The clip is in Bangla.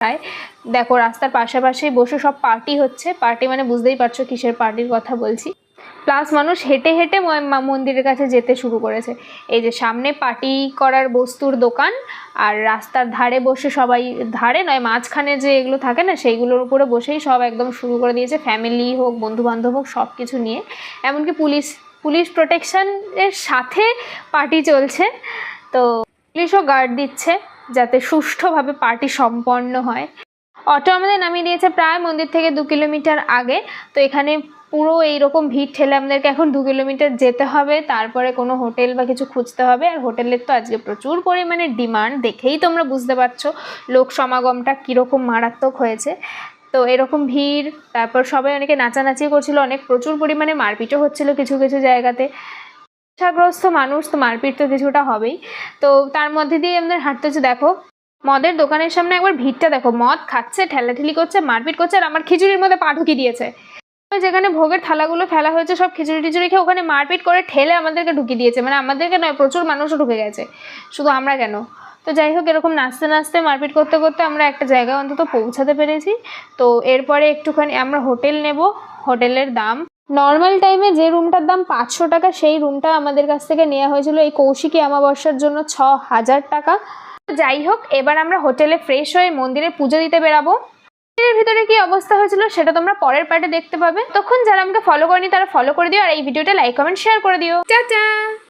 প্রায় দেখো রাস্তার পাশাপাশি বসে সব পার্টি হচ্ছে। পার্টি মানে বুঝতেই পারছো কিসের পার্টির কথা বলছি। প্লাস মানুষ হেঁটে হেঁটে মন্দিরের কাছে যেতে শুরু করেছে। এই যে সামনে পার্টি করার বস্তুর দোকান, আর রাস্তার ধারে বসে সবাই, ধারে নয় মাঝখানে যে এগুলো থাকে না সেইগুলোর উপরে বসেই সব একদম শুরু করে দিয়েছে। ফ্যামিলি হোক, বন্ধু বান্ধব হোক, সব কিছু নিয়ে। এমনকি পুলিশ প্রোটেকশনের সাথে পার্টি চলছে। তো পুলিশও গার্ড দিচ্ছে যাতে সুষ্ঠুভাবে পার্টি সম্পন্ন হয়। অটো আমাদের নামিয়ে দিয়েছে প্রায় মন্দির থেকে 2 কিলোমিটার আগে। তো এখানে পুরো এইরকম ভিড় ঠেলে আমাদেরকে এখন 2 কিলোমিটার যেতে হবে, তারপরে কোনো হোটেল বা কিছু খুঁজতে হবে। আর হোটেলের তো আজকে প্রচুর পরিমাণে ডিমান্ড, দেখেই তোমরা বুঝতে পারছো লোক সমাগমটা কীরকম মারাত্মক হয়েছে। তো এরকম ভিড়, তারপর সবাই অনেকে নাচানাচি করছিল, অনেক প্রচুর পরিমাণে মারপিটও হচ্ছিল কিছু কিছু জায়গাতে। নেশাগ্রস্ত মানুষ তো মারপিট তো কিছুটা হবেই। তো তার মধ্যে দিয়ে আমাদের হাঁটতে হচ্ছে। দেখো মদের দোকানের সামনে একবার ভিড়টা দেখো, মদ খাচ্ছে, ঠেলাঠেলি করছে, মারপিট করছে, আর আমার খিচুড়ির মধ্যে পা ঢুকিয়ে দিয়েছে। যেখানে ভোগের থালাগুলো ফেলা হয়েছে সব খিচুড়ি টিচুড়ি খেয়ে ওখানে মারপিট করে ঠেলে আমাদেরকে ঢুকিয়ে দিয়েছে। মানে আমাদেরকে নয়, প্রচুর মানুষও ঢুকে গেছে, শুধু আমরা কেন। তো যাই হোক, এরকম নাচতে নাচতে মারপিট করতে করতে আমরা একটা জায়গায় অন্তত পৌঁছাতে পেরেছি। তো এরপরে একটুখানি আমরা হোটেল নেব। হোটেলের দাম নর্মাল টাইমে যে রুমটার দাম 500 টাকা, সেই রুমটা আমাদের কাছ থেকে নেওয়া হয়েছিল এই কৌশিকী অমাবস্যার জন্য 6000 টাকা। যাই হোক, এবার আমরা হোটেলে ফ্রেশ হয়ে মন্দিরে পুজো দিতে বেরাবো। মন্দিরের ভিতরে কি অবস্থা হয়েছিল সেটা তোমরা পরের পার্টে দেখতে পাবে। তখন যারা আমাকে ফলো করেনি তারা ফলো করে দিও, আর এই ভিডিওটা লাইক কমেন্ট শেয়ার করে দিও। টাটা।